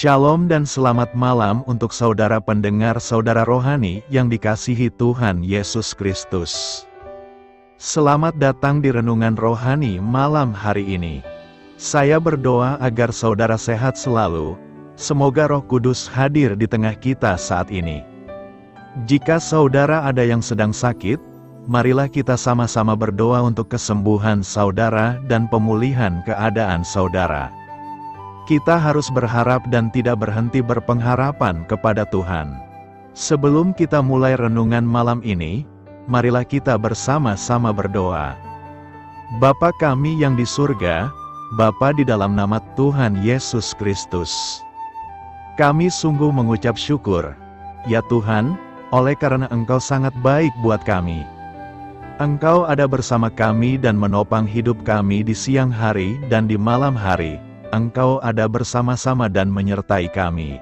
Shalom dan selamat malam untuk saudara pendengar saudara rohani yang dikasihi Tuhan Yesus Kristus. Selamat datang di renungan rohani malam hari ini. Saya berdoa agar saudara sehat selalu, semoga Roh Kudus hadir di tengah kita saat ini. Jika saudara ada yang sedang sakit, marilah kita sama-sama berdoa untuk kesembuhan saudara dan pemulihan keadaan saudara. Kita harus berharap dan tidak berhenti berpengharapan kepada Tuhan. Sebelum kita mulai renungan malam ini, marilah kita bersama-sama berdoa. Bapa kami yang di surga, Bapa di dalam nama Tuhan Yesus Kristus. Kami sungguh mengucap syukur, ya Tuhan, oleh karena Engkau sangat baik buat kami. Engkau ada bersama kami dan menopang hidup kami di siang hari dan di malam hari. Engkau ada bersama-sama dan menyertai kami.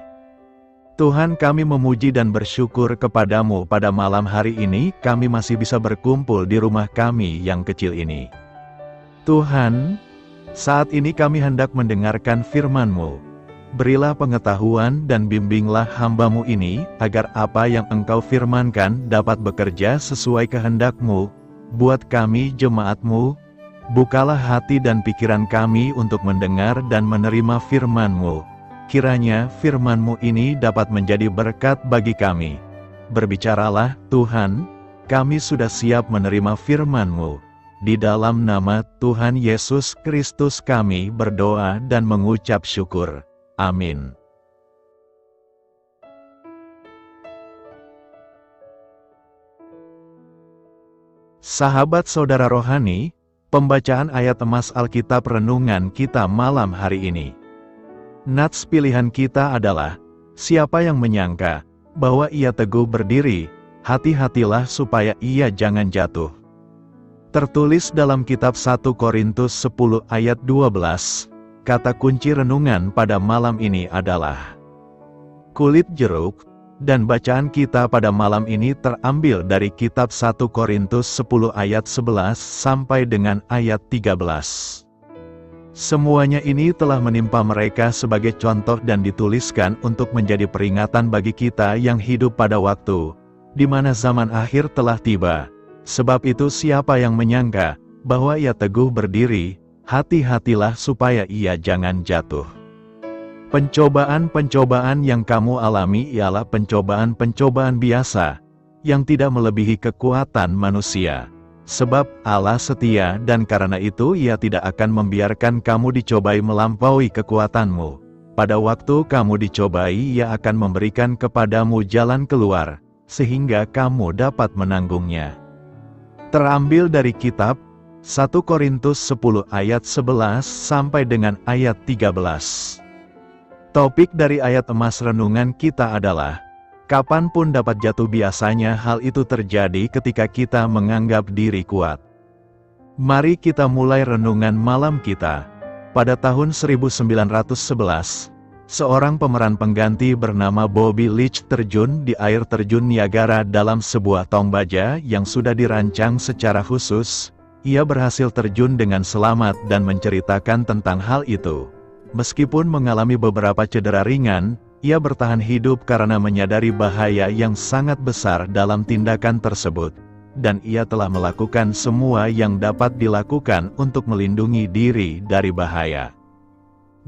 Tuhan, kami memuji dan bersyukur kepadamu pada malam hari ini kami masih bisa berkumpul di rumah kami yang kecil ini. Tuhan, saat ini kami hendak mendengarkan firman-Mu. Berilah pengetahuan dan bimbinglah hamba-Mu ini, agar apa yang Engkau firmankan dapat bekerja sesuai kehendak-Mu, buat kami jemaat-Mu. Bukalah hati dan pikiran kami untuk mendengar dan menerima firman-Mu. Kiranya firman-Mu ini dapat menjadi berkat bagi kami. Berbicaralah, Tuhan, kami sudah siap menerima firman-Mu. Di dalam nama Tuhan Yesus Kristus kami berdoa dan mengucap syukur. Amin. Sahabat saudara rohani, pembacaan ayat emas Alkitab renungan kita malam hari ini. Nats pilihan kita adalah, siapa yang menyangka bahwa ia teguh berdiri, hati-hatilah supaya ia jangan jatuh. Tertulis dalam kitab 1 Korintus 10 ayat 12, kata kunci renungan pada malam ini adalah kulit jeruk. Dan bacaan kita pada malam ini terambil dari kitab 1 Korintus 10 ayat 11 sampai dengan ayat 13. Semuanya ini telah menimpa mereka sebagai contoh dan dituliskan untuk menjadi peringatan bagi kita yang hidup pada waktu, di mana zaman akhir telah tiba. Sebab itu siapa yang menyangka bahwa ia teguh berdiri, hati-hatilah supaya ia jangan jatuh. Pencobaan-pencobaan yang kamu alami ialah pencobaan-pencobaan biasa, yang tidak melebihi kekuatan manusia. Sebab Allah setia dan karena itu Ia tidak akan membiarkan kamu dicobai melampaui kekuatanmu. Pada waktu kamu dicobai Ia akan memberikan kepadamu jalan keluar, sehingga kamu dapat menanggungnya. Terambil dari kitab 1 Korintus 10 ayat 11 sampai dengan ayat 13. Topik dari ayat emas renungan kita adalah, kapanpun dapat jatuh biasanya hal itu terjadi ketika kita menganggap diri kuat. Mari kita mulai renungan malam kita. Pada tahun 1911, seorang pemeran pengganti bernama Bobby Leach terjun di air terjun Niagara dalam sebuah tong baja yang sudah dirancang secara khusus. Ia berhasil terjun dengan selamat dan menceritakan tentang hal itu. Meskipun mengalami beberapa cedera ringan, ia bertahan hidup karena menyadari bahaya yang sangat besar dalam tindakan tersebut. Dan ia telah melakukan semua yang dapat dilakukan untuk melindungi diri dari bahaya.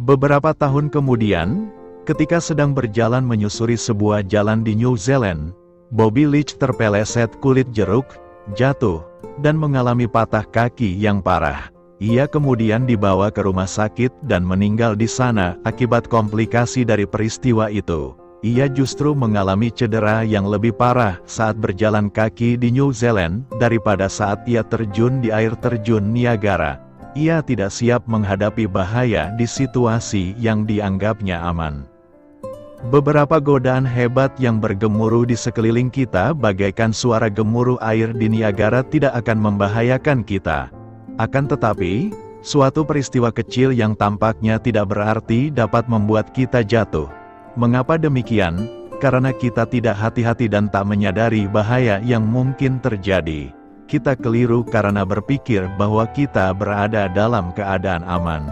Beberapa tahun kemudian, ketika sedang berjalan menyusuri sebuah jalan di New Zealand, Bobby Leach terpeleset kulit jeruk, jatuh, dan mengalami patah kaki yang parah. Ia kemudian dibawa ke rumah sakit dan meninggal di sana akibat komplikasi dari peristiwa itu. Ia justru mengalami cedera yang lebih parah saat berjalan kaki di New Zealand daripada saat ia terjun di air terjun Niagara. Ia tidak siap menghadapi bahaya di situasi yang dianggapnya aman. Beberapa godaan hebat yang bergemuruh di sekeliling kita bagaikan suara gemuruh air di Niagara tidak akan membahayakan kita. Akan tetapi, suatu peristiwa kecil yang tampaknya tidak berarti dapat membuat kita jatuh. Mengapa demikian? Karena kita tidak hati-hati dan tak menyadari bahaya yang mungkin terjadi. Kita keliru karena berpikir bahwa kita berada dalam keadaan aman.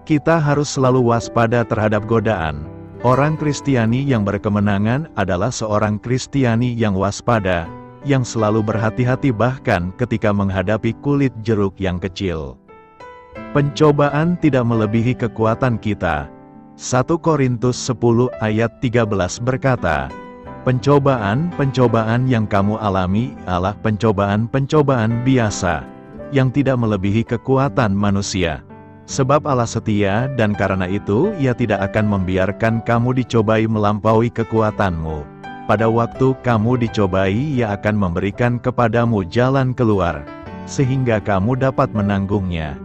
Kita harus selalu waspada terhadap godaan, Orang Kristiani yang berkemenangan adalah seorang Kristiani yang waspada, yang selalu berhati-hati bahkan ketika menghadapi kulit jeruk yang kecil. Pencobaan tidak melebihi kekuatan kita. 1 Korintus 10 ayat 13 berkata, pencobaan-pencobaan yang kamu alami adalah pencobaan-pencobaan biasa, yang tidak melebihi kekuatan manusia. Sebab Allah setia dan karena itu Ia tidak akan membiarkan kamu dicobai melampaui kekuatanmu. Pada waktu kamu dicobai Ia akan memberikan kepadamu jalan keluar, sehingga kamu dapat menanggungnya.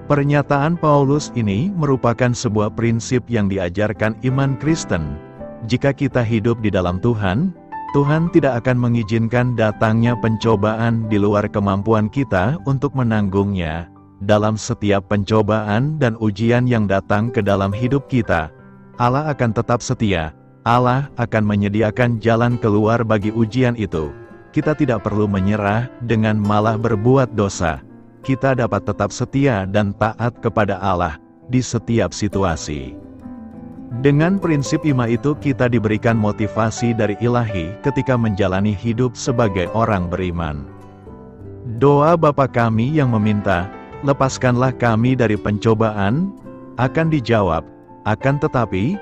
Pernyataan Paulus ini merupakan sebuah prinsip yang diajarkan iman Kristen. Jika kita hidup di dalam Tuhan, Tuhan tidak akan mengizinkan datangnya pencobaan di luar kemampuan kita untuk menanggungnya. Dalam setiap pencobaan dan ujian yang datang ke dalam hidup kita, Allah akan tetap setia. Allah akan menyediakan jalan keluar bagi ujian itu. Kita tidak perlu menyerah dengan malah berbuat dosa. Kita dapat tetap setia dan taat kepada Allah di setiap situasi. Dengan prinsip iman itu kita diberikan motivasi dari Ilahi ketika menjalani hidup sebagai orang beriman. Doa Bapa kami yang meminta, lepaskanlah kami dari pencobaan, akan dijawab, akan tetapi,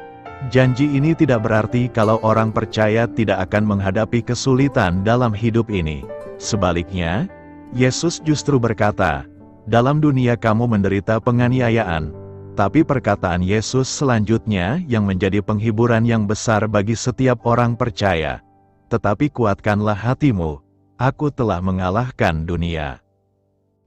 janji ini tidak berarti kalau orang percaya tidak akan menghadapi kesulitan dalam hidup ini. Sebaliknya, Yesus justru berkata, dalam dunia kamu menderita penganiayaan, tapi perkataan Yesus selanjutnya yang menjadi penghiburan yang besar bagi setiap orang percaya. Tetapi kuatkanlah hatimu, aku telah mengalahkan dunia.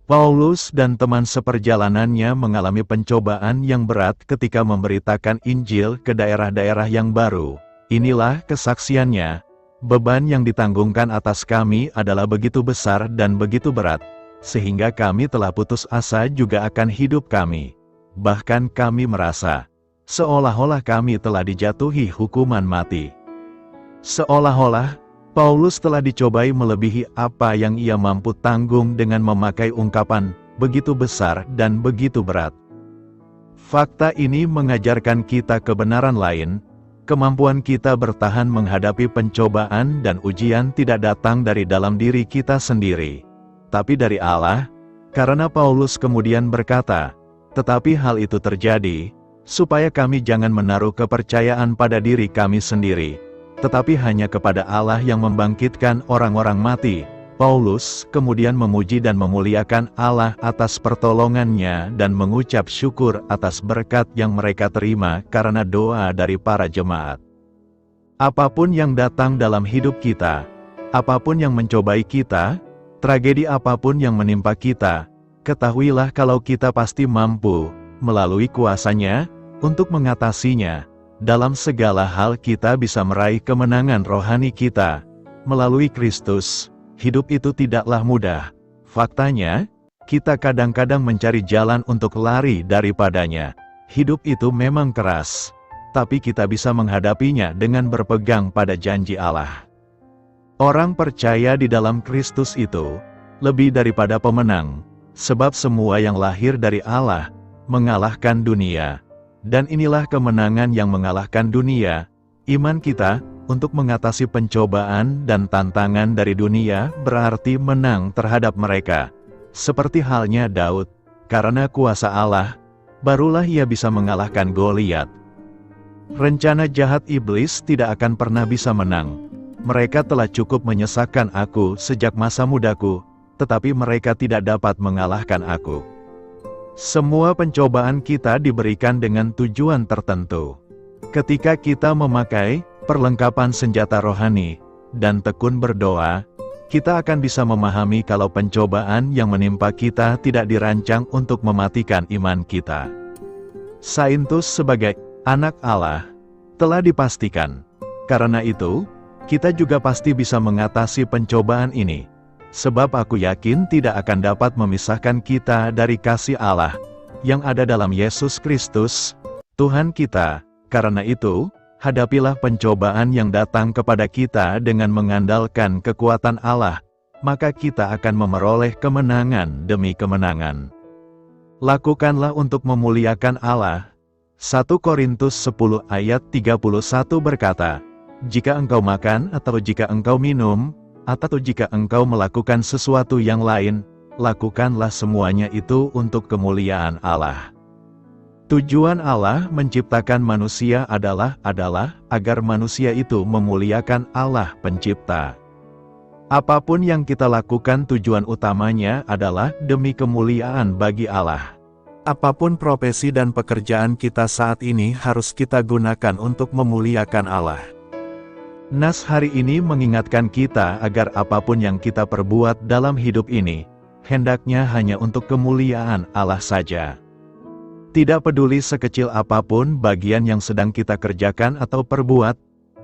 Paulus dan teman seperjalanannya mengalami pencobaan yang berat ketika memberitakan Injil ke daerah-daerah yang baru. Inilah kesaksiannya, beban yang ditanggungkan atas kami adalah begitu besar dan begitu berat, sehingga kami telah putus asa juga akan hidup kami. Bahkan kami merasa, seolah-olah kami telah dijatuhi hukuman mati. Seolah-olah, Paulus telah dicobai melebihi apa yang ia mampu tanggung dengan memakai ungkapan, begitu besar dan begitu berat. Fakta ini mengajarkan kita kebenaran lain, kemampuan kita bertahan menghadapi pencobaan dan ujian tidak datang dari dalam diri kita sendiri, tapi dari Allah, karena Paulus kemudian berkata, tetapi hal itu terjadi, supaya kami jangan menaruh kepercayaan pada diri kami sendiri, tetapi hanya kepada Allah yang membangkitkan orang-orang mati. Paulus kemudian memuji dan memuliakan Allah atas pertolongannya dan mengucap syukur atas berkat yang mereka terima karena doa dari para jemaat. Apapun yang datang dalam hidup kita, apapun yang mencobai kita, tragedi apapun yang menimpa kita, ketahuilah kalau kita pasti mampu, melalui kuasa-Nya, untuk mengatasinya. Dalam segala hal kita bisa meraih kemenangan rohani kita. Melalui Kristus, hidup itu tidaklah mudah. Faktanya, kita kadang-kadang mencari jalan untuk lari daripadanya. Hidup itu memang keras, tapi kita bisa menghadapinya dengan berpegang pada janji Allah. Orang percaya di dalam Kristus itu, lebih daripada pemenang, sebab semua yang lahir dari Allah, mengalahkan dunia. Dan inilah kemenangan yang mengalahkan dunia, iman kita, untuk mengatasi pencobaan dan tantangan dari dunia berarti menang terhadap mereka. Seperti halnya Daud, karena kuasa Allah, barulah ia bisa mengalahkan Goliat. Rencana jahat iblis tidak akan pernah bisa menang. Mereka telah cukup menyesakkan aku sejak masa mudaku, tetapi mereka tidak dapat mengalahkan aku. Semua pencobaan kita diberikan dengan tujuan tertentu. Ketika kita memakai perlengkapan senjata rohani dan tekun berdoa, kita akan bisa memahami kalau pencobaan yang menimpa kita tidak dirancang untuk mematikan iman kita. Saintus sebagai anak Allah telah dipastikan. Karena itu, kita juga pasti bisa mengatasi pencobaan ini. Sebab aku yakin tidak akan dapat memisahkan kita dari kasih Allah yang ada dalam Yesus Kristus, Tuhan kita. Karena itu, hadapilah pencobaan yang datang kepada kita dengan mengandalkan kekuatan Allah, maka kita akan memperoleh kemenangan demi kemenangan. Lakukanlah untuk memuliakan Allah, 1 Korintus 10 ayat 31 berkata, "Jika engkau makan atau jika engkau minum, atau jika engkau melakukan sesuatu yang lain, lakukanlah semuanya itu untuk kemuliaan Allah." Tujuan Allah menciptakan manusia adalah agar manusia itu memuliakan Allah Pencipta. Apapun yang kita lakukan tujuan utamanya adalah demi kemuliaan bagi Allah. Apapun profesi dan pekerjaan kita saat ini harus kita gunakan untuk memuliakan Allah. Nas hari ini mengingatkan kita agar apapun yang kita perbuat dalam hidup ini, hendaknya hanya untuk kemuliaan Allah saja. Tidak peduli sekecil apapun bagian yang sedang kita kerjakan atau perbuat,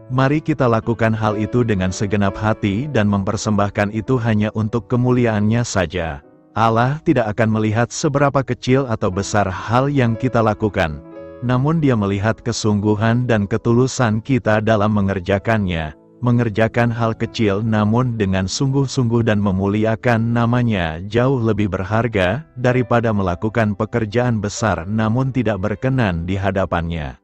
mari kita lakukan hal itu dengan segenap hati dan mempersembahkan itu hanya untuk kemuliaan-Nya saja. Allah tidak akan melihat seberapa kecil atau besar hal yang kita lakukan, namun Dia melihat kesungguhan dan ketulusan kita dalam mengerjakannya, mengerjakan hal kecil namun dengan sungguh-sungguh dan memuliakan nama-Nya jauh lebih berharga daripada melakukan pekerjaan besar namun tidak berkenan di hadapan-Nya.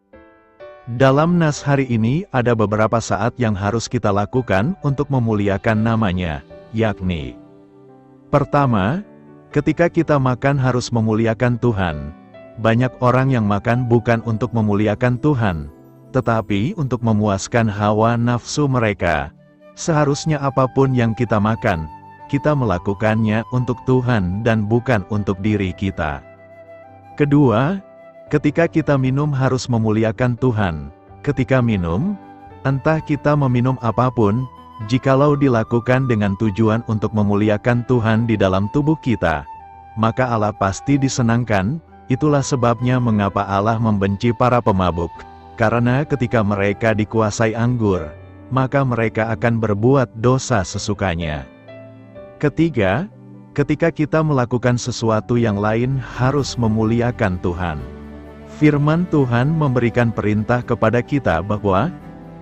Dalam nas hari ini ada beberapa saat yang harus kita lakukan untuk memuliakan nama-Nya, yakni: pertama, ketika kita makan harus memuliakan Tuhan. Banyak orang yang makan bukan untuk memuliakan Tuhan, tetapi untuk memuaskan hawa nafsu mereka. Seharusnya apapun yang kita makan, kita melakukannya untuk Tuhan dan bukan untuk diri kita. Kedua, ketika kita minum harus memuliakan Tuhan. Ketika minum, entah kita meminum apapun, jikalau dilakukan dengan tujuan untuk memuliakan Tuhan di dalam tubuh kita, maka Allah pasti disenangkan. Itulah sebabnya mengapa Allah membenci para pemabuk. Karena ketika mereka dikuasai anggur, maka mereka akan berbuat dosa sesukanya. Ketiga, ketika kita melakukan sesuatu yang lain harus memuliakan Tuhan. Firman Tuhan memberikan perintah kepada kita bahwa,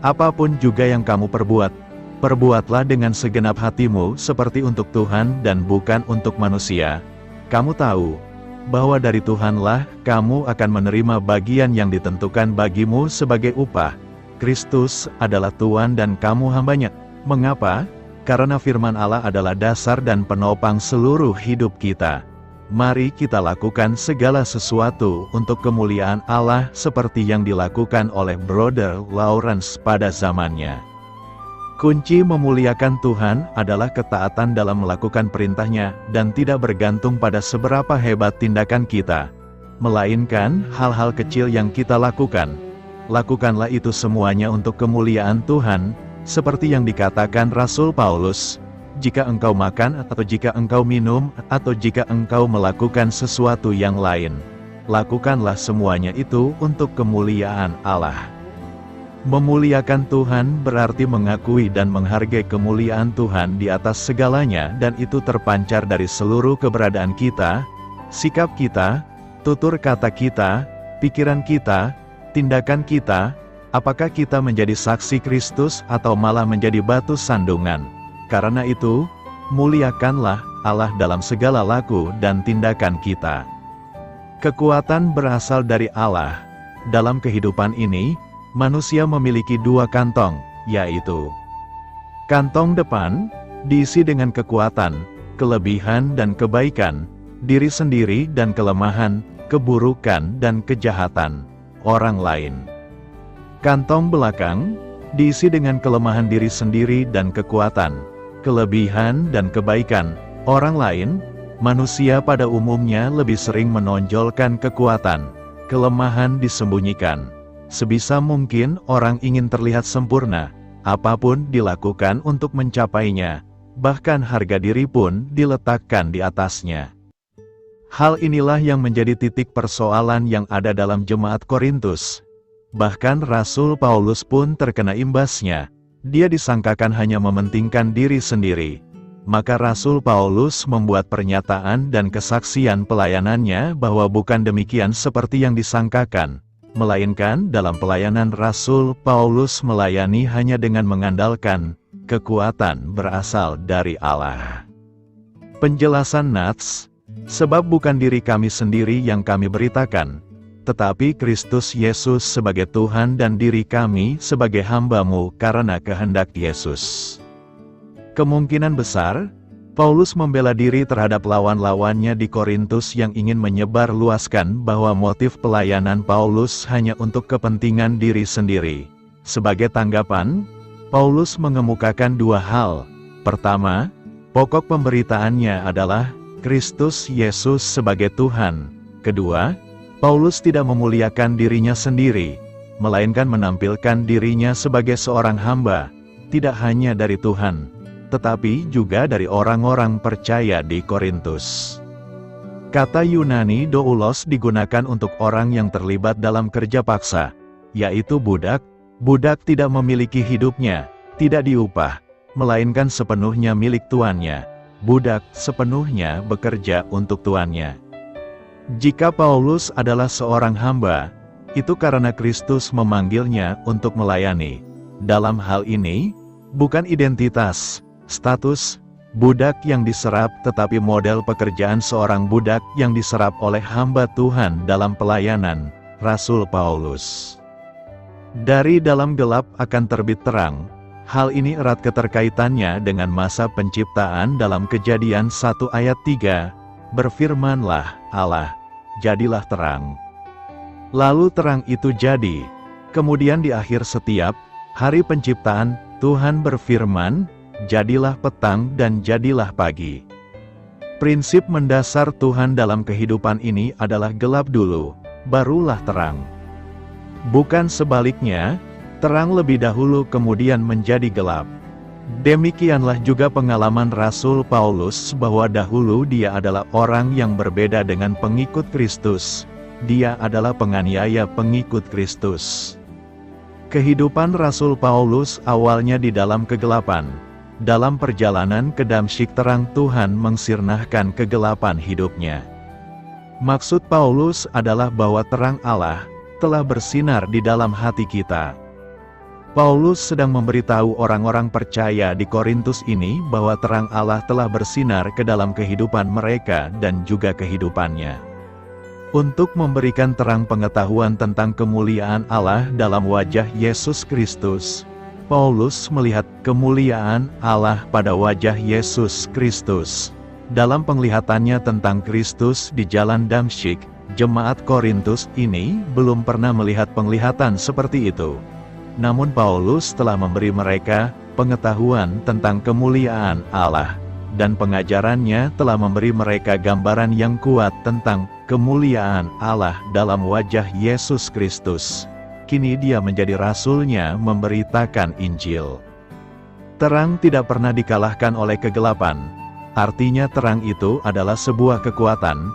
apapun juga yang kamu perbuat, perbuatlah dengan segenap hatimu seperti untuk Tuhan dan bukan untuk manusia. Kamu tahu bahwa dari Tuhanlah kamu akan menerima bagian yang ditentukan bagimu sebagai upah. Kristus adalah Tuhan dan kamu hambanya. Mengapa? Karena firman Allah adalah dasar dan penopang seluruh hidup kita. Mari kita lakukan segala sesuatu untuk kemuliaan Allah seperti yang dilakukan oleh Brother Lawrence pada zamannya. Kunci memuliakan Tuhan adalah ketaatan dalam melakukan perintah-Nya dan tidak bergantung pada seberapa hebat tindakan kita, melainkan hal-hal kecil yang kita lakukan. Lakukanlah itu semuanya untuk kemuliaan Tuhan, seperti yang dikatakan Rasul Paulus, "Jika engkau makan atau jika engkau minum atau jika engkau melakukan sesuatu yang lain, lakukanlah semuanya itu untuk kemuliaan Allah." Memuliakan Tuhan berarti mengakui dan menghargai kemuliaan Tuhan di atas segalanya, dan itu terpancar dari seluruh keberadaan kita, sikap kita, tutur kata kita, pikiran kita, tindakan kita. Apakah kita menjadi saksi Kristus atau malah menjadi batu sandungan? Karena itu, muliakanlah Allah dalam segala laku dan tindakan kita. Kekuatan berasal dari Allah. Dalam kehidupan ini, manusia memiliki dua kantong, yaitu kantong depan, diisi dengan kekuatan, kelebihan dan kebaikan, diri sendiri dan kelemahan, keburukan dan kejahatan orang lain. Kantong belakang, diisi dengan kelemahan diri sendiri dan kekuatan, kelebihan dan kebaikan orang lain. Manusia pada umumnya lebih sering menonjolkan kekuatan, kelemahan disembunyikan. Sebisa mungkin orang ingin terlihat sempurna, apapun dilakukan untuk mencapainya, bahkan harga diri pun diletakkan di atasnya. Hal inilah yang menjadi titik persoalan yang ada dalam jemaat Korintus. Bahkan Rasul Paulus pun terkena imbasnya. Dia disangkakan hanya mementingkan diri sendiri. Maka Rasul Paulus membuat pernyataan dan kesaksian pelayanannya bahwa bukan demikian seperti yang disangkakan. Melainkan dalam pelayanan Rasul Paulus melayani hanya dengan mengandalkan kekuatan berasal dari Allah. Penjelasan Nats, sebab bukan diri kami sendiri yang kami beritakan, tetapi Kristus Yesus sebagai Tuhan dan diri kami sebagai hamba-Mu karena kehendak Yesus. Kemungkinan besar, Paulus membela diri terhadap lawan-lawannya di Korintus yang ingin menyebarluaskan bahwa motif pelayanan Paulus hanya untuk kepentingan diri sendiri. Sebagai tanggapan, Paulus mengemukakan dua hal. Pertama, pokok pemberitaannya adalah Kristus Yesus sebagai Tuhan. Kedua, Paulus tidak memuliakan dirinya sendiri, melainkan menampilkan dirinya sebagai seorang hamba, tidak hanya dari Tuhan, tetapi juga dari orang-orang percaya di Korintus. Kata Yunani doulos digunakan untuk orang yang terlibat dalam kerja paksa, yaitu budak. Budak tidak memiliki hidupnya, tidak diupah, melainkan sepenuhnya milik tuannya. Budak sepenuhnya bekerja untuk tuannya. Jika Paulus adalah seorang hamba, itu karena Kristus memanggilnya untuk melayani. Dalam hal ini, bukan identitas, status, budak yang diserap, tetapi model pekerjaan seorang budak yang diserap oleh hamba Tuhan dalam pelayanan, Rasul Paulus. Dari dalam gelap akan terbit terang. Hal ini erat keterkaitannya dengan masa penciptaan dalam Kejadian 1 ayat 3, berfirmanlah Allah, jadilah terang. Lalu terang itu jadi. Kemudian di akhir setiap hari penciptaan, Tuhan berfirman, jadilah petang dan jadilah pagi. Prinsip mendasar Tuhan dalam kehidupan ini adalah gelap dulu, barulah terang. Bukan sebaliknya, terang lebih dahulu kemudian menjadi gelap. Demikianlah juga pengalaman Rasul Paulus bahwa dahulu dia adalah orang yang berbeda dengan pengikut Kristus. Dia adalah penganiaya pengikut Kristus. Kehidupan Rasul Paulus awalnya di dalam kegelapan. Dalam perjalanan ke Damsyik terang Tuhan mengsirnahkan kegelapan hidupnya. Maksud Paulus adalah bahwa terang Allah telah bersinar di dalam hati kita. Paulus sedang memberitahu orang-orang percaya di Korintus ini bahwa terang Allah telah bersinar ke dalam kehidupan mereka dan juga kehidupannya. Untuk memberikan terang pengetahuan tentang kemuliaan Allah dalam wajah Yesus Kristus, Paulus melihat kemuliaan Allah pada wajah Yesus Kristus. Dalam penglihatannya tentang Kristus di jalan Damsyik, jemaat Korintus ini belum pernah melihat penglihatan seperti itu. Namun Paulus telah memberi mereka pengetahuan tentang kemuliaan Allah, dan pengajarannya telah memberi mereka gambaran yang kuat tentang kemuliaan Allah dalam wajah Yesus Kristus. Kini dia menjadi rasulnya memberitakan Injil. Terang tidak pernah dikalahkan oleh kegelapan. Artinya terang itu adalah sebuah kekuatan,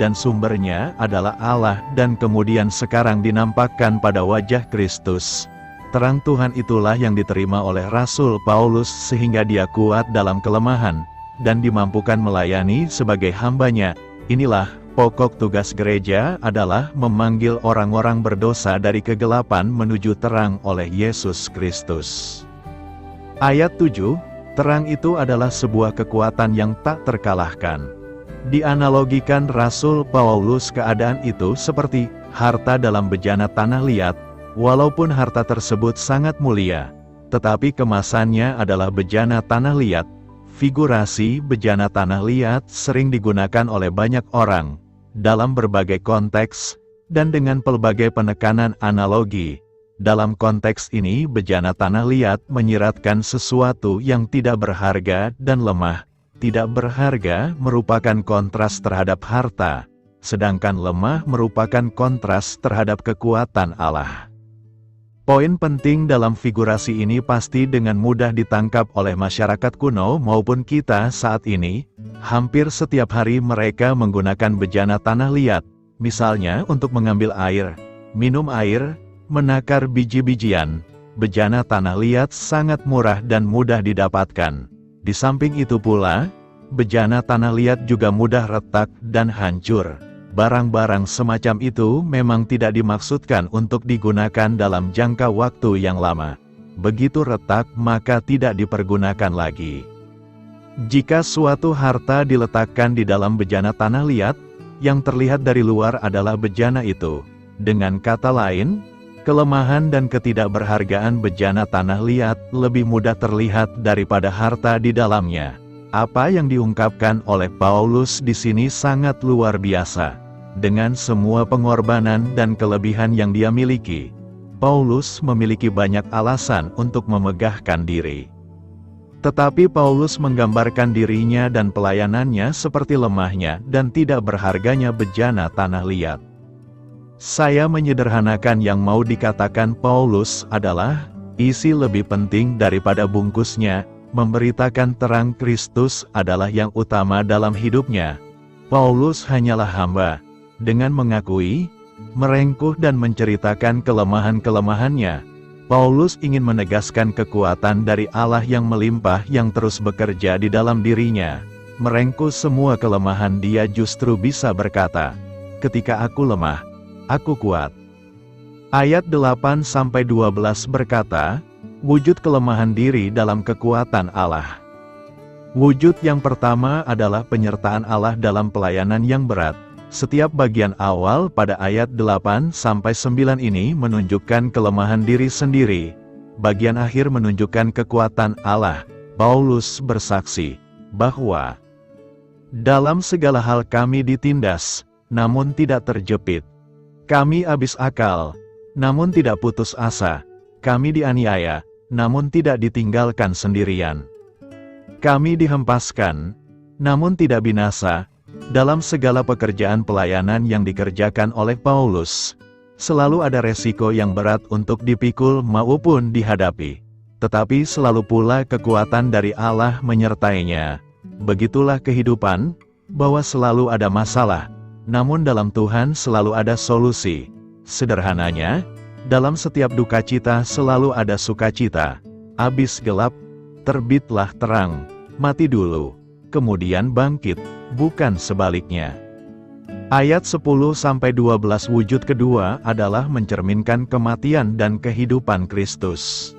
dan sumbernya adalah Allah dan kemudian sekarang dinampakkan pada wajah Kristus. Terang Tuhan itulah yang diterima oleh Rasul Paulus sehingga dia kuat dalam kelemahan, dan dimampukan melayani sebagai hambanya. Inilah pokok tugas gereja adalah memanggil orang-orang berdosa dari kegelapan menuju terang oleh Yesus Kristus. Ayat 7, terang itu adalah sebuah kekuatan yang tak terkalahkan. Dianalogikan Rasul Paulus keadaan itu seperti harta dalam bejana tanah liat. Walaupun harta tersebut sangat mulia, tetapi kemasannya adalah bejana tanah liat. Figurasi bejana tanah liat sering digunakan oleh banyak orang dalam berbagai konteks, dan dengan pelbagai penekanan analogi. Dalam konteks ini bejana tanah liat menyiratkan sesuatu yang tidak berharga dan lemah. Tidak berharga merupakan kontras terhadap harta, sedangkan lemah merupakan kontras terhadap kekuatan Allah. Poin penting dalam figurasi ini pasti dengan mudah ditangkap oleh masyarakat kuno maupun kita saat ini. Hampir setiap hari mereka menggunakan bejana tanah liat, misalnya untuk mengambil air, minum air, menakar biji-bijian. Bejana tanah liat sangat murah dan mudah didapatkan. Di samping itu pula, bejana tanah liat juga mudah retak dan hancur. Barang-barang semacam itu memang tidak dimaksudkan untuk digunakan dalam jangka waktu yang lama. Begitu retak maka tidak dipergunakan lagi. Jika suatu harta diletakkan di dalam bejana tanah liat, yang terlihat dari luar adalah bejana itu. Dengan kata lain, kelemahan dan ketidakberhargaan bejana tanah liat lebih mudah terlihat daripada harta di dalamnya. Apa yang diungkapkan oleh Paulus di sini sangat luar biasa. Dengan semua pengorbanan dan kelebihan yang dia miliki, Paulus memiliki banyak alasan untuk memegahkan diri. Tetapi Paulus menggambarkan dirinya dan pelayanannya seperti lemahnya dan tidak berharganya bejana tanah liat. Saya menyederhanakan yang mau dikatakan Paulus adalah, isi lebih penting daripada bungkusnya, memberitakan terang Kristus adalah yang utama dalam hidupnya. Paulus hanyalah hamba. Dengan mengakui, merengkuh dan menceritakan kelemahan-kelemahannya, Paulus ingin menegaskan kekuatan dari Allah yang melimpah yang terus bekerja di dalam dirinya. Merengkuh semua kelemahan, dia justru bisa berkata, "Ketika aku lemah, aku kuat." Ayat 8-12 berkata, wujud kelemahan diri dalam kekuatan Allah. Wujud yang pertama adalah penyertaan Allah dalam pelayanan yang berat. Setiap bagian awal pada ayat 8-9 ini menunjukkan kelemahan diri sendiri. Bagian akhir menunjukkan kekuatan Allah. Paulus bersaksi bahwa dalam segala hal kami ditindas, namun tidak terjepit. Kami habis akal, namun tidak putus asa. Kami dianiaya, namun tidak ditinggalkan sendirian. Kami dihempaskan, namun tidak binasa. Dalam segala pekerjaan pelayanan yang dikerjakan oleh Paulus, selalu ada resiko yang berat untuk dipikul maupun dihadapi. Tetapi selalu pula kekuatan dari Allah menyertainya. Begitulah kehidupan, bahwa selalu ada masalah, namun dalam Tuhan selalu ada solusi. Sederhananya, dalam setiap duka cita selalu ada sukacita. Habis gelap, terbitlah terang. Mati dulu, kemudian bangkit, bukan sebaliknya. Ayat 10-12 wujud kedua adalah mencerminkan kematian dan kehidupan Kristus.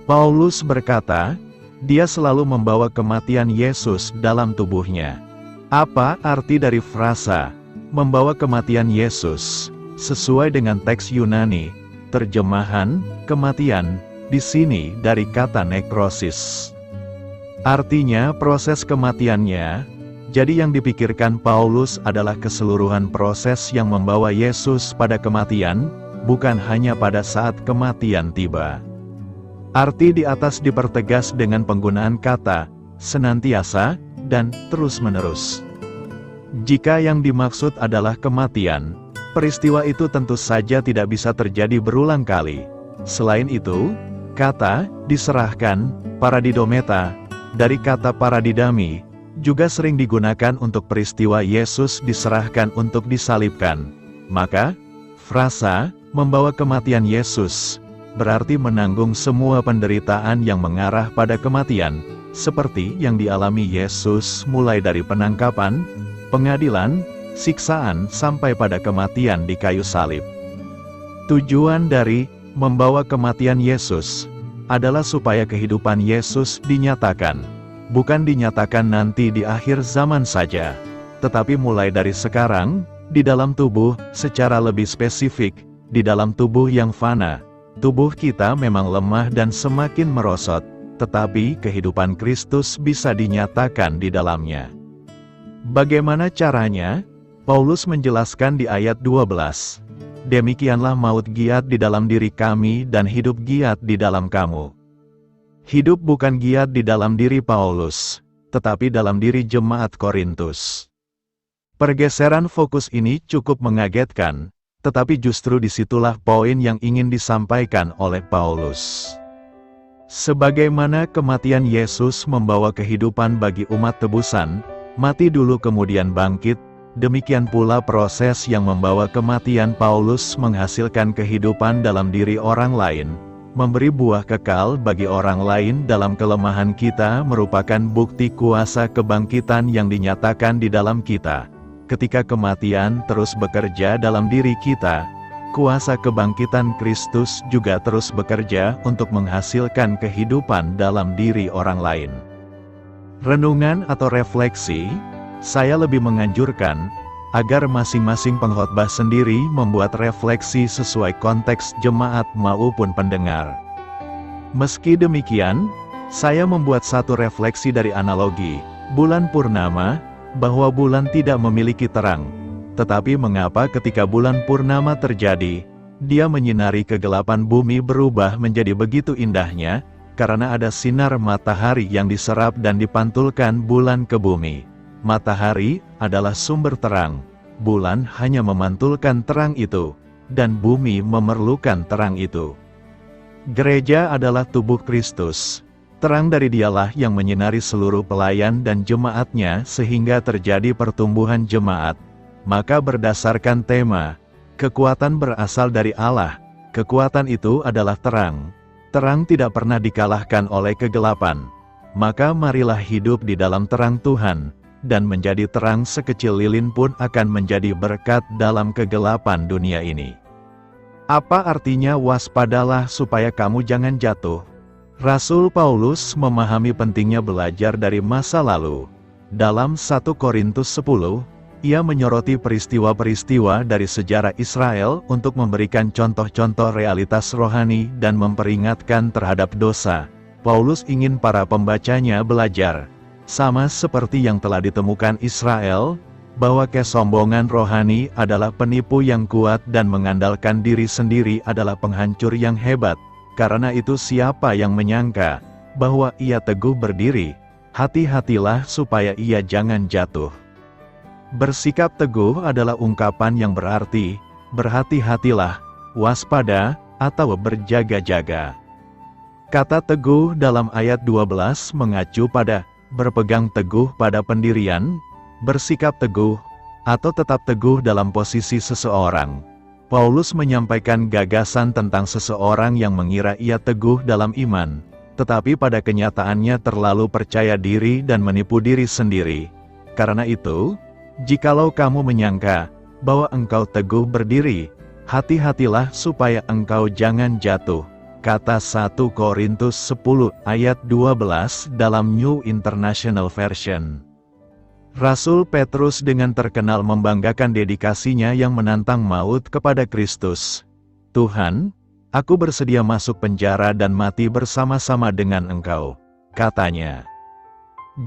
Paulus berkata, dia selalu membawa kematian Yesus dalam tubuhnya. Apa arti dari frasa, membawa kematian Yesus? Sesuai dengan teks Yunani, terjemahan, kematian, di sini dari kata nekrosis. Artinya proses kematiannya. Jadi yang dipikirkan Paulus adalah keseluruhan proses yang membawa Yesus pada kematian, bukan hanya pada saat kematian tiba. Arti di atas dipertegas dengan penggunaan kata, senantiasa, dan terus-menerus. Jika yang dimaksud adalah kematian, peristiwa itu tentu saja tidak bisa terjadi berulang kali. Selain itu, kata, diserahkan, paradidometa, dari kata paradidami, juga sering digunakan untuk peristiwa Yesus diserahkan untuk disalibkan. Maka, frasa, membawa kematian Yesus, berarti menanggung semua penderitaan yang mengarah pada kematian, seperti yang dialami Yesus mulai dari penangkapan, pengadilan, siksaan sampai pada kematian di kayu salib. Tujuan dari membawa kematian Yesus adalah supaya kehidupan Yesus dinyatakan, bukan dinyatakan nanti di akhir zaman saja, tetapi mulai dari sekarang, di dalam tubuh, secara lebih spesifik, di dalam tubuh yang fana. Tubuh kita memang lemah dan semakin merosot, tetapi kehidupan Kristus bisa dinyatakan di dalamnya. Bagaimana caranya? Paulus menjelaskan di ayat 12. Demikianlah maut giat di dalam diri kami dan hidup giat di dalam kamu. Hidup bukan giat di dalam diri Paulus, tetapi dalam diri jemaat Korintus. Pergeseran fokus ini cukup mengagetkan, tetapi justru disitulah poin yang ingin disampaikan oleh Paulus. Sebagaimana kematian Yesus membawa kehidupan bagi umat tebusan, mati dulu kemudian bangkit, demikian pula proses yang membawa kematian Paulus menghasilkan kehidupan dalam diri orang lain, memberi buah kekal bagi orang lain dalam kelemahan kita merupakan bukti kuasa kebangkitan yang dinyatakan di dalam kita. Ketika kematian terus bekerja dalam diri kita, kuasa kebangkitan Kristus juga terus bekerja untuk menghasilkan kehidupan dalam diri orang lain. Renungan atau refleksi, saya lebih menganjurkan, agar masing-masing pengkhotbah sendiri membuat refleksi sesuai konteks jemaat maupun pendengar. Meski demikian, saya membuat satu refleksi dari analogi bulan purnama, bahwa bulan tidak memiliki terang. Tetapi mengapa ketika bulan purnama terjadi, dia menyinari kegelapan bumi berubah menjadi begitu indahnya? Karena ada sinar matahari yang diserap dan dipantulkan bulan ke bumi. Matahari adalah sumber terang, bulan hanya memantulkan terang itu, dan bumi memerlukan terang itu. Gereja adalah tubuh Kristus. Terang dari Dialah yang menyinari seluruh pelayan dan jemaatnya sehingga terjadi pertumbuhan jemaat. Maka berdasarkan tema, kekuatan berasal dari Allah, kekuatan itu adalah terang. Terang tidak pernah dikalahkan oleh kegelapan. Maka marilah hidup di dalam terang Tuhan, dan menjadi terang sekecil lilin pun akan menjadi berkat dalam kegelapan dunia ini. Apa artinya waspadalah supaya kamu jangan jatuh? Rasul Paulus memahami pentingnya belajar dari masa lalu. Dalam 1 Korintus 10, ia menyoroti peristiwa-peristiwa dari sejarah Israel untuk memberikan contoh-contoh realitas rohani dan memperingatkan terhadap dosa. Paulus ingin para pembacanya belajar, sama seperti yang telah ditemukan Israel, bahwa kesombongan rohani adalah penipu yang kuat dan mengandalkan diri sendiri adalah penghancur yang hebat. Karena itu siapa yang menyangka bahwa ia teguh berdiri, hati-hatilah supaya ia jangan jatuh. Bersikap teguh adalah ungkapan yang berarti, berhati-hatilah, waspada, atau berjaga-jaga. Kata teguh dalam ayat 12 mengacu pada berpegang teguh pada pendirian, bersikap teguh, atau tetap teguh dalam posisi seseorang. Paulus menyampaikan gagasan tentang seseorang yang mengira ia teguh dalam iman, tetapi pada kenyataannya terlalu percaya diri dan menipu diri sendiri. Karena itu, jikalau kamu menyangka bahwa engkau teguh berdiri, hati-hatilah supaya engkau jangan jatuh. Kata 1 Korintus 10 ayat 12 dalam New International Version. Rasul Petrus dengan terkenal membanggakan dedikasinya yang menantang maut kepada Kristus. Tuhan, aku bersedia masuk penjara dan mati bersama-sama dengan engkau, katanya.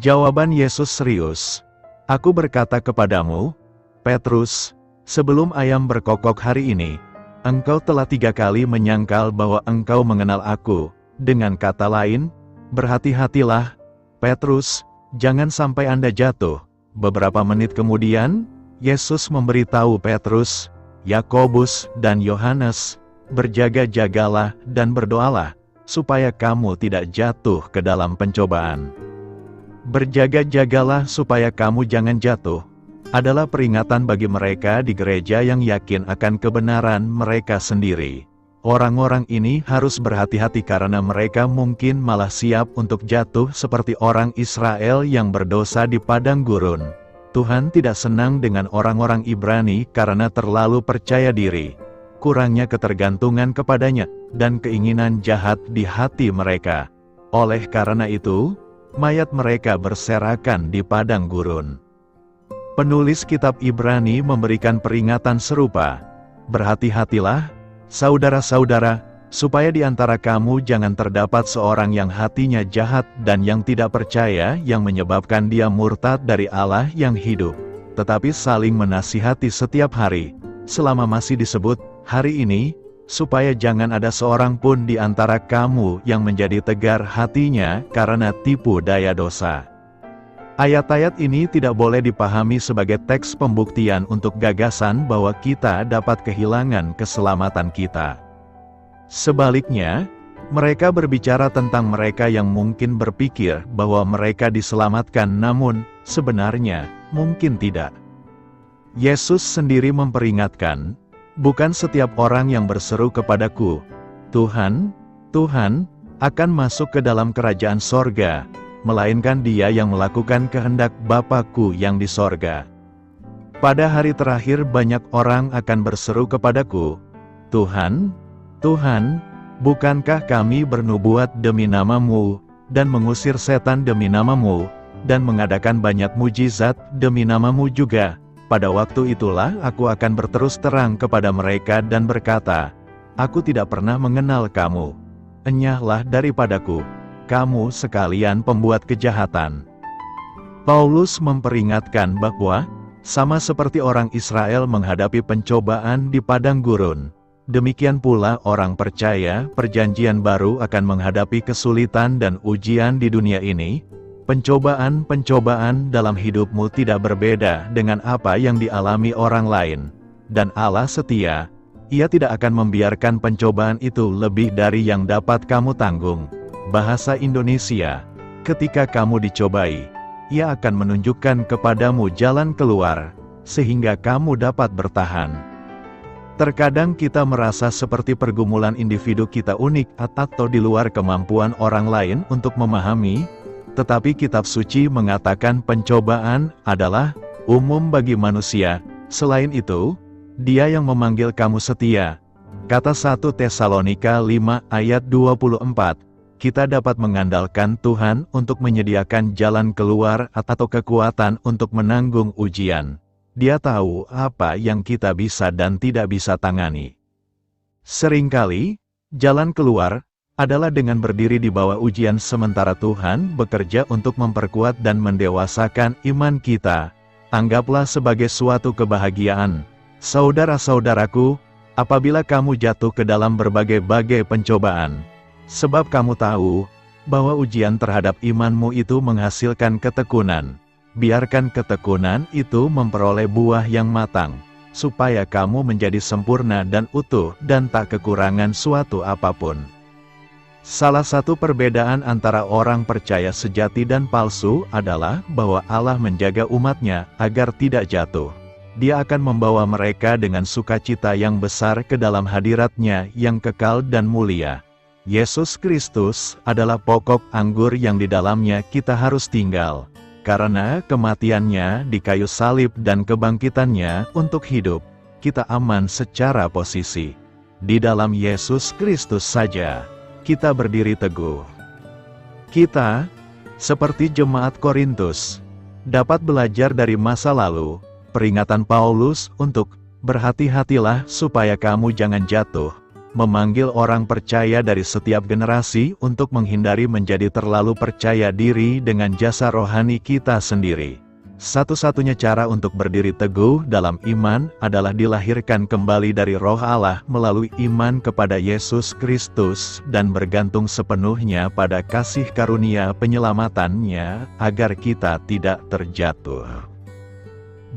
Jawaban Yesus serius. Aku berkata kepadamu, Petrus, sebelum ayam berkokok hari ini, engkau telah 3 kali menyangkal bahwa engkau mengenal aku. Dengan kata lain, berhati-hatilah, Petrus, jangan sampai Anda jatuh. Beberapa menit kemudian, Yesus memberitahu Petrus, Yakobus, dan Yohanes, berjaga-jagalah dan berdoalah, supaya kamu tidak jatuh ke dalam pencobaan. Berjaga-jagalah supaya kamu jangan jatuh, adalah peringatan bagi mereka di gereja yang yakin akan kebenaran mereka sendiri. Orang-orang ini harus berhati-hati karena mereka mungkin malah siap untuk jatuh seperti orang Israel yang berdosa di padang gurun. Tuhan tidak senang dengan orang-orang Ibrani karena terlalu percaya diri, kurangnya ketergantungan kepadanya, dan keinginan jahat di hati mereka. Oleh karena itu, mayat mereka berserakan di padang gurun. Penulis kitab Ibrani memberikan peringatan serupa. Berhati-hatilah, saudara-saudara, supaya di antara kamu jangan terdapat seorang yang hatinya jahat dan yang tidak percaya yang menyebabkan dia murtad dari Allah yang hidup. Tetapi saling menasihati setiap hari, selama masih disebut hari ini, supaya jangan ada seorang pun di antara kamu yang menjadi tegar hatinya karena tipu daya dosa. Ayat-ayat ini tidak boleh dipahami sebagai teks pembuktian untuk gagasan bahwa kita dapat kehilangan keselamatan kita. Sebaliknya, mereka berbicara tentang mereka yang mungkin berpikir bahwa mereka diselamatkan namun, sebenarnya, mungkin tidak. Yesus sendiri memperingatkan, bukan setiap orang yang berseru kepadaku, Tuhan, Tuhan, akan masuk ke dalam kerajaan sorga, melainkan dia yang melakukan kehendak Bapa-Ku yang di sorga. Pada hari terakhir banyak orang akan berseru kepadaku, Tuhan, Tuhan, bukankah kami bernubuat demi nama-Mu, dan mengusir setan demi nama-Mu, dan mengadakan banyak mujizat demi nama-Mu juga? pada waktu itulah aku akan berterus terang kepada mereka dan berkata, aku tidak pernah mengenal kamu. Enyahlah daripadaku, kamu sekalian pembuat kejahatan. Paulus memperingatkan bahwa, sama seperti orang Israel menghadapi pencobaan di padang gurun, demikian pula orang percaya perjanjian baru akan menghadapi kesulitan dan ujian di dunia ini. Pencobaan-pencobaan dalam hidupmu tidak berbeda dengan apa yang dialami orang lain. Dan Allah setia, Ia tidak akan membiarkan pencobaan itu lebih dari yang dapat kamu tanggung. Bahasa Indonesia, ketika kamu dicobai, Ia akan menunjukkan kepadamu jalan keluar, sehingga kamu dapat bertahan. Terkadang kita merasa seperti pergumulan individu kita unik atau di luar kemampuan orang lain untuk memahami, tetapi kitab suci mengatakan pencobaan adalah umum bagi manusia. Selain itu, Dia yang memanggil kamu setia. Kata 1 Tesalonika 5 ayat 24, kita dapat mengandalkan Tuhan untuk menyediakan jalan keluar atau kekuatan untuk menanggung ujian. Dia tahu apa yang kita bisa dan tidak bisa tangani. Seringkali, jalan keluar adalah dengan berdiri di bawah ujian sementara Tuhan bekerja untuk memperkuat dan mendewasakan iman kita. Anggaplah sebagai suatu kebahagiaan, saudara-saudaraku, apabila kamu jatuh ke dalam berbagai-bagai pencobaan. Sebab kamu tahu, bahwa ujian terhadap imanmu itu menghasilkan ketekunan. Biarkan ketekunan itu memperoleh buah yang matang, supaya kamu menjadi sempurna dan utuh dan tak kekurangan suatu apapun. Salah satu perbedaan antara orang percaya sejati dan palsu adalah bahwa Allah menjaga umatnya agar tidak jatuh. Dia akan membawa mereka dengan sukacita yang besar ke dalam hadirat-Nya yang kekal dan mulia. Yesus Kristus adalah pokok anggur yang di dalamnya kita harus tinggal. Karena kematian-Nya di kayu salib dan kebangkitan-Nya untuk hidup, kita aman secara posisi. Di dalam Yesus Kristus saja kita berdiri teguh. Kita, seperti jemaat Korintus, dapat belajar dari masa lalu, peringatan Paulus untuk berhati-hatilah supaya kamu jangan jatuh, memanggil orang percaya dari setiap generasi untuk menghindari menjadi terlalu percaya diri dengan jasa rohani kita sendiri. Satu-satunya cara untuk berdiri teguh dalam iman adalah dilahirkan kembali dari Roh Allah melalui iman kepada Yesus Kristus dan bergantung sepenuhnya pada kasih karunia penyelamatannya agar kita tidak terjatuh.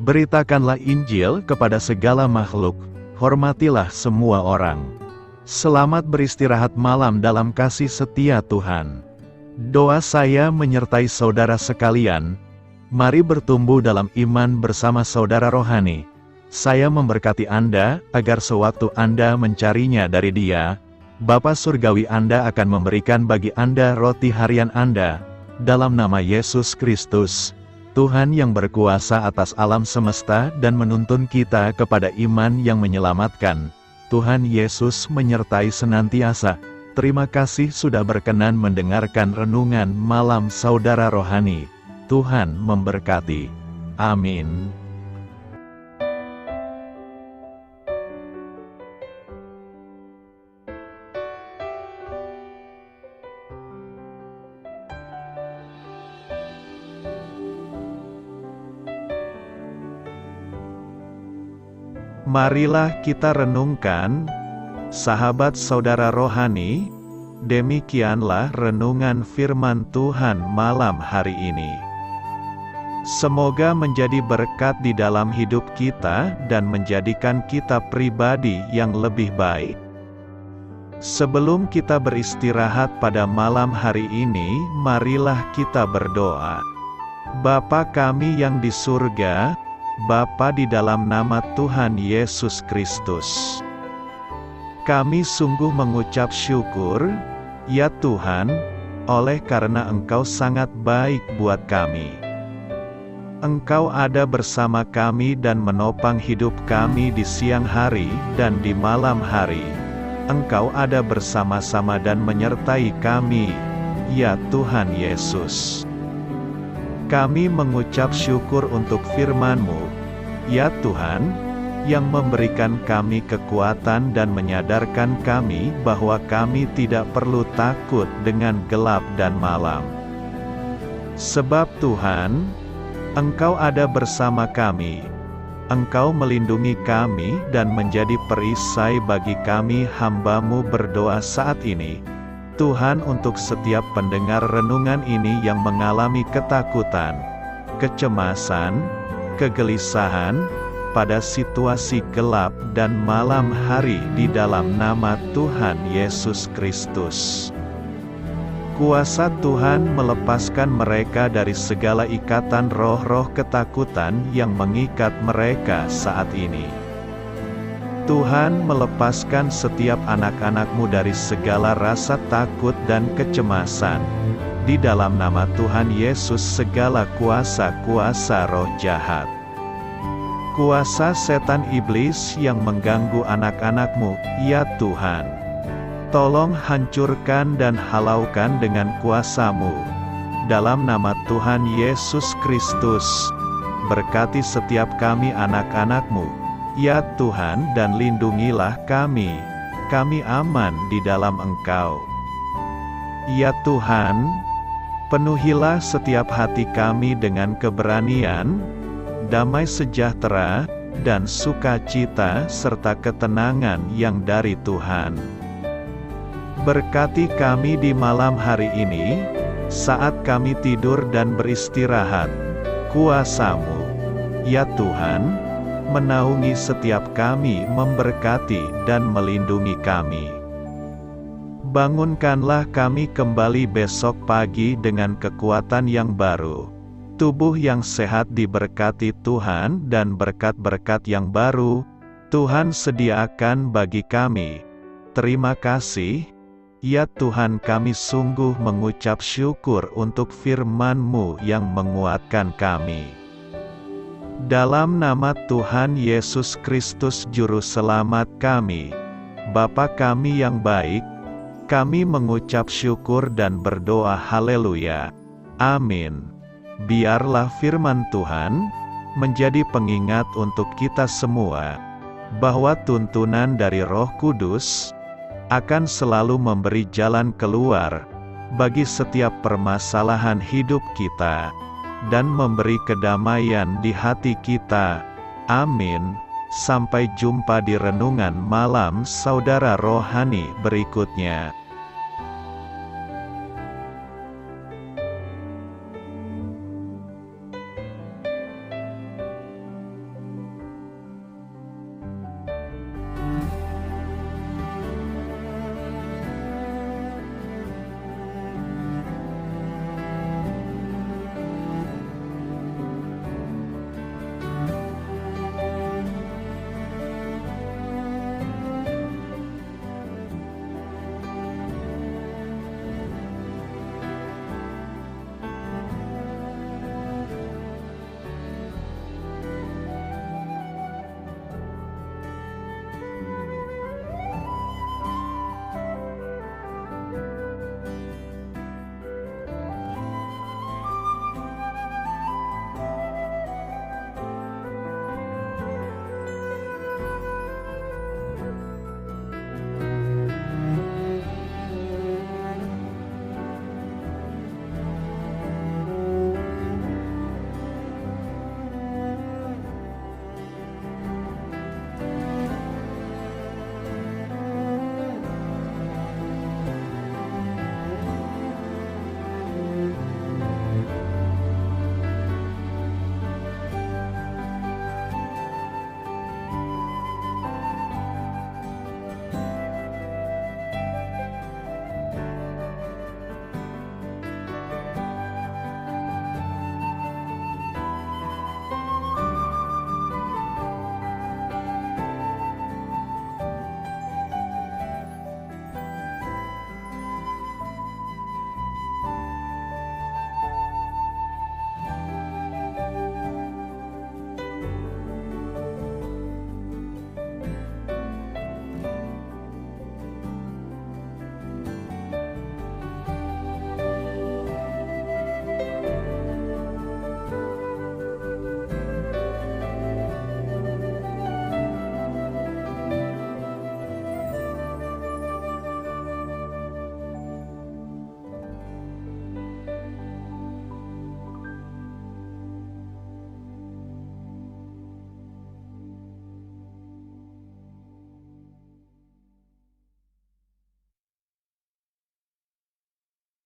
Beritakanlah Injil kepada segala makhluk, hormatilah semua orang. Selamat beristirahat malam dalam kasih setia Tuhan. Doa saya menyertai saudara sekalian. Mari bertumbuh dalam iman bersama saudara rohani. Saya memberkati Anda, agar sewaktu Anda mencarinya dari Dia, Bapa Surgawi Anda akan memberikan bagi Anda roti harian Anda. Dalam nama Yesus Kristus, Tuhan yang berkuasa atas alam semesta dan menuntun kita kepada iman yang menyelamatkan. Tuhan Yesus menyertai senantiasa. Terima kasih sudah berkenan mendengarkan renungan malam saudara rohani. Tuhan memberkati. Amin. Marilah kita renungkan, sahabat saudara rohani, demikianlah renungan firman Tuhan malam hari ini. Semoga menjadi berkat di dalam hidup kita dan menjadikan kita pribadi yang lebih baik. Sebelum kita beristirahat pada malam hari ini, marilah kita berdoa. Bapa kami yang di surga, Bapa di dalam nama Tuhan Yesus Kristus, kami sungguh mengucap syukur, ya Tuhan, oleh karena Engkau sangat baik buat kami. Engkau ada bersama kami dan menopang hidup kami di siang hari dan di malam hari. Engkau ada bersama-sama dan menyertai kami, ya Tuhan Yesus. Kami mengucap syukur untuk firman-Mu, Ya Tuhan, yang memberikan kami kekuatan dan menyadarkan kami bahwa kami tidak perlu takut dengan gelap dan malam. Sebab Tuhan, Engkau ada bersama kami. Engkau melindungi kami dan menjadi perisai bagi kami hamba-Mu berdoa saat ini. Tuhan, untuk setiap pendengar renungan ini yang mengalami ketakutan, kecemasan, kegelisahan, pada situasi gelap dan malam hari di dalam nama Tuhan Yesus Kristus. Kuasa Tuhan melepaskan mereka dari segala ikatan roh-roh ketakutan yang mengikat mereka saat ini. Tuhan melepaskan setiap anak-anak-Mu dari segala rasa takut dan kecemasan. Di dalam nama Tuhan Yesus segala kuasa-kuasa roh jahat, kuasa setan iblis yang mengganggu anak-anak-Mu, ya Tuhan, tolong hancurkan dan halaukan dengan kuasa-Mu. Dalam nama Tuhan Yesus Kristus, berkati setiap kami anak-anak-Mu, ya Tuhan, dan lindungilah kami. Kami aman di dalam Engkau. Ya Tuhan, penuhilah setiap hati kami dengan keberanian, damai sejahtera, dan sukacita serta ketenangan yang dari Tuhan. Berkati kami di malam hari ini, saat kami tidur dan beristirahat. Kuasa-Mu, ya Tuhan, menaungi setiap kami, memberkati dan melindungi kami. Bangunkanlah kami kembali besok pagi dengan kekuatan yang baru. Tubuh yang sehat diberkati Tuhan dan berkat-berkat yang baru, Tuhan sediakan bagi kami. Terima kasih, ya Tuhan, kami sungguh mengucap syukur untuk firman-Mu yang menguatkan kami. Dalam nama Tuhan Yesus Kristus Juru Selamat kami, Bapa kami yang baik, kami mengucap syukur dan berdoa haleluya. Amin. Biarlah firman Tuhan menjadi pengingat untuk kita semua, bahwa tuntunan dari Roh Kudus akan selalu memberi jalan keluar bagi setiap permasalahan hidup kita, dan memberi kedamaian di hati kita. Amin. Sampai jumpa di renungan malam saudara rohani berikutnya.